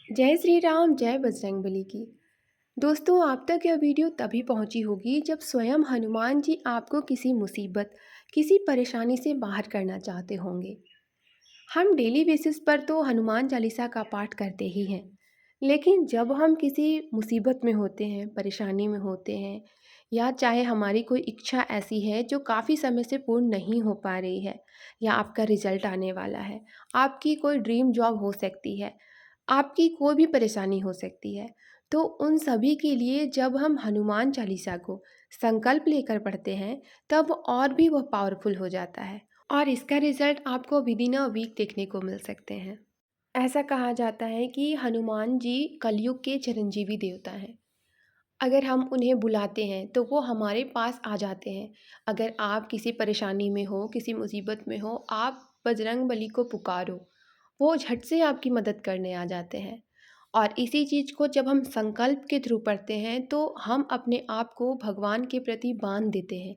जय श्री राम, जय बजरंगबली की। दोस्तों, आप तक यह वीडियो तभी पहुंची होगी जब स्वयं हनुमान जी आपको किसी मुसीबत, किसी परेशानी से बाहर करना चाहते होंगे। हम डेली बेसिस पर तो हनुमान चालीसा का पाठ करते ही हैं, लेकिन जब हम किसी मुसीबत में होते हैं, परेशानी में होते हैं, या चाहे हमारी कोई इच्छा ऐसी है जो काफ़ी समय से पूर्ण नहीं हो पा रही है, या आपका रिजल्ट आने वाला है, आपकी कोई ड्रीम जॉब हो सकती है, आपकी कोई भी परेशानी हो सकती है, तो उन सभी के लिए जब हम हनुमान चालीसा को संकल्प लेकर पढ़ते हैं, तब और भी वह पावरफुल हो जाता है और इसका रिजल्ट आपको विद इन अ वीक देखने को मिल सकते हैं। ऐसा कहा जाता है कि हनुमान जी कलयुग के चिरंजीवी देवता हैं। अगर हम उन्हें बुलाते हैं तो वो हमारे पास आ जाते हैं। अगर आप किसी परेशानी में हो, किसी मुसीबत में हो, आप बजरंग बली को पुकारो, वो झट से आपकी मदद करने आ जाते हैं। और इसी चीज़ को जब हम संकल्प के थ्रू पढ़ते हैं तो हम अपने आप को भगवान के प्रति बांध देते हैं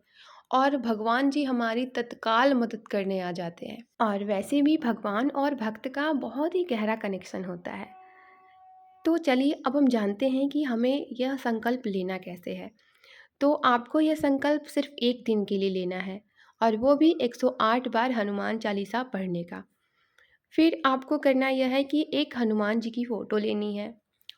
और भगवान जी हमारी तत्काल मदद करने आ जाते हैं। और वैसे भी भगवान और भक्त का बहुत ही गहरा कनेक्शन होता है। तो चलिए अब हम जानते हैं कि हमें यह संकल्प लेना कैसे है। तो आपको यह संकल्प सिर्फ एक दिन के लिए लेना है और वो भी 108 बार हनुमान चालीसा पढ़ने का। फिर आपको करना यह है कि एक हनुमान जी की फ़ोटो लेनी है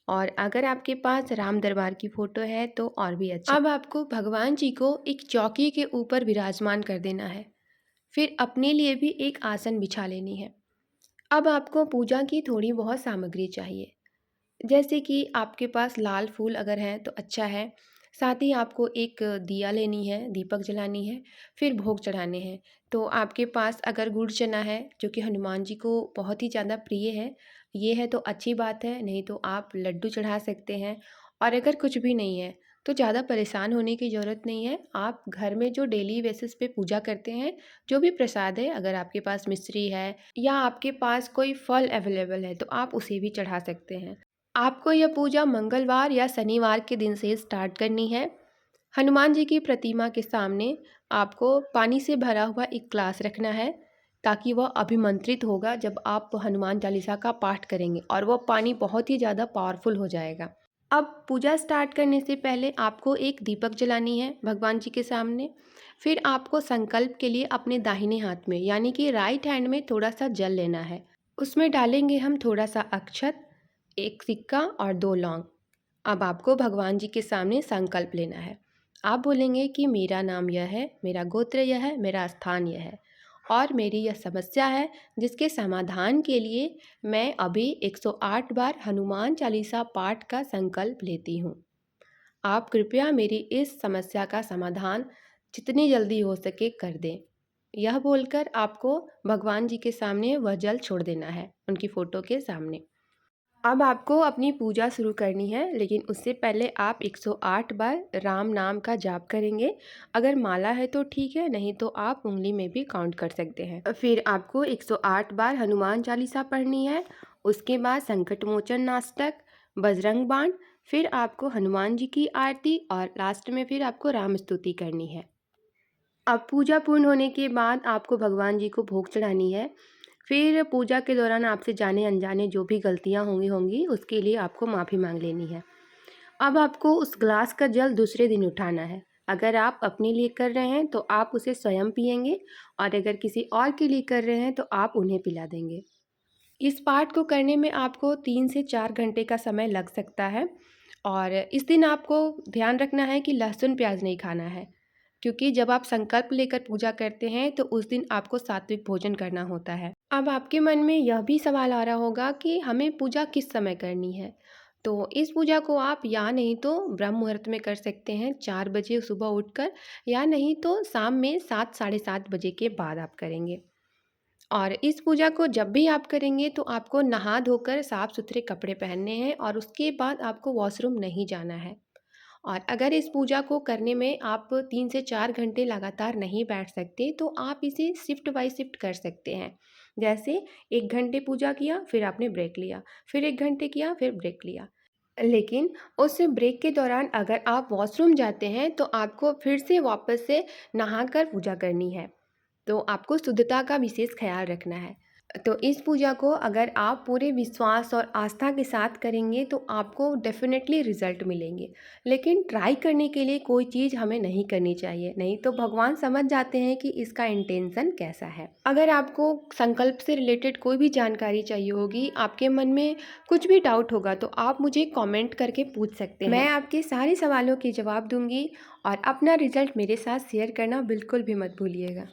और अगर आपके पास राम दरबार की फ़ोटो है तो और भी अच्छा। अब आपको भगवान जी को एक चौकी के ऊपर विराजमान कर देना है। फिर अपने लिए भी एक आसन बिछा लेनी है। अब आपको पूजा की थोड़ी बहुत सामग्री चाहिए, जैसे कि आपके पास लाल फूल अगर हैं तो अच्छा है। साथ ही आपको एक दिया लेनी है, दीपक जलानी है, फिर भोग चढ़ाने हैं। तो आपके पास अगर गुड़ चना है जो कि हनुमान जी को बहुत ही ज़्यादा प्रिय है, ये है तो अच्छी बात है, नहीं तो आप लड्डू चढ़ा सकते हैं। और अगर कुछ भी नहीं है तो ज़्यादा परेशान होने की ज़रूरत नहीं है। आप घर में जो डेली बेसिस पे पूजा करते हैं, जो भी प्रसाद है, अगर आपके पास मिश्री है या आपके पास कोई फल अवेलेबल है तो आप उसे भी चढ़ा सकते हैं। आपको यह पूजा मंगलवार या शनिवार के दिन से स्टार्ट करनी है। हनुमान जी की प्रतिमा के सामने आपको पानी से भरा हुआ एक ग्लास रखना है, ताकि वह अभिमंत्रित होगा जब आप हनुमान चालीसा का पाठ करेंगे और वह पानी बहुत ही ज़्यादा पावरफुल हो जाएगा। अब पूजा स्टार्ट करने से पहले आपको एक दीपक जलानी है भगवान जी के सामने। फिर आपको संकल्प के लिए अपने दाहिने हाथ में यानी कि राइट हैंड में थोड़ा सा जल लेना है। उसमें डालेंगे हम थोड़ा सा अक्षत, एक सिक्का और 2 लौंग। अब आपको भगवान जी के सामने संकल्प लेना है। आप बोलेंगे कि मेरा नाम यह है, मेरा गोत्र यह है, मेरा स्थान यह है और मेरी यह समस्या है जिसके समाधान के लिए मैं अभी 108 बार हनुमान चालीसा पाठ का संकल्प लेती हूँ। आप कृपया मेरी इस समस्या का समाधान जितनी जल्दी हो सके कर दें। यह बोलकर आपको भगवान जी के सामने वह जल छोड़ देना है, उनकी फ़ोटो के सामने। अब आपको अपनी पूजा शुरू करनी है, लेकिन उससे पहले आप 108 बार राम नाम का जाप करेंगे। अगर माला है तो ठीक है, नहीं तो आप उंगली में भी काउंट कर सकते हैं। फिर आपको 108 बार हनुमान चालीसा पढ़नी है। उसके बाद संकट मोचन अष्टक, बजरंग बाण, फिर आपको हनुमान जी की आरती और लास्ट में फिर आपको राम स्तुति करनी है। अब पूजा पूर्ण होने के बाद आपको भगवान जी को भोग चढ़ानी है। फिर पूजा के दौरान आपसे जाने अनजाने जो भी गलतियाँ होंगी उसके लिए आपको माफ़ी मांग लेनी है। अब आपको उस ग्लास का जल दूसरे दिन उठाना है। अगर आप अपने लिए कर रहे हैं तो आप उसे स्वयं पिएंगे और अगर किसी और के लिए कर रहे हैं तो आप उन्हें पिला देंगे। इस पाठ को करने में आपको 3 से 4 घंटे का समय लग सकता है और इस दिन आपको ध्यान रखना है कि लहसुन प्याज नहीं खाना है, क्योंकि जब आप संकल्प लेकर पूजा करते हैं तो उस दिन आपको सात्विक भोजन करना होता है। अब आपके मन में यह भी सवाल आ रहा होगा कि हमें पूजा किस समय करनी है। तो इस पूजा को आप या नहीं तो ब्रह्म मुहूर्त में कर सकते हैं 4 बजे सुबह उठकर, या नहीं तो शाम में 7 साढ़े 7 बजे के बाद आप करेंगे। और इस पूजा को जब भी आप करेंगे तो आपको नहा धोकर साफ सुथरे कपड़े पहनने हैं और उसके बाद आपको वॉशरूम नहीं जाना है। और अगर इस पूजा को करने में आप 3 से 4 घंटे लगातार नहीं बैठ सकते तो आप इसे शिफ्ट बाय शिफ्ट कर सकते हैं। जैसे 1 घंटे पूजा किया, फिर आपने ब्रेक लिया, फिर 1 घंटे किया, फिर ब्रेक लिया। लेकिन उस ब्रेक के दौरान अगर आप वॉशरूम जाते हैं तो आपको फिर से वापस से नहाकर पूजा करनी है। तो आपको शुद्धता का विशेष ख्याल रखना है। तो इस पूजा को अगर आप पूरे विश्वास और आस्था के साथ करेंगे तो आपको डेफिनेटली रिजल्ट मिलेंगे। लेकिन ट्राई करने के लिए कोई चीज़ हमें नहीं करनी चाहिए, नहीं तो भगवान समझ जाते हैं कि इसका इंटेंशन कैसा है। अगर आपको संकल्प से रिलेटेड कोई भी जानकारी चाहिए होगी, आपके मन में कुछ भी डाउट होगा तो आप मुझे कमेंट करके पूछ सकते हैं। मैं आपके सारे सवालों के जवाब दूंगी और अपना रिजल्ट मेरे साथ शेयर करना बिल्कुल भी मत भूलिएगा।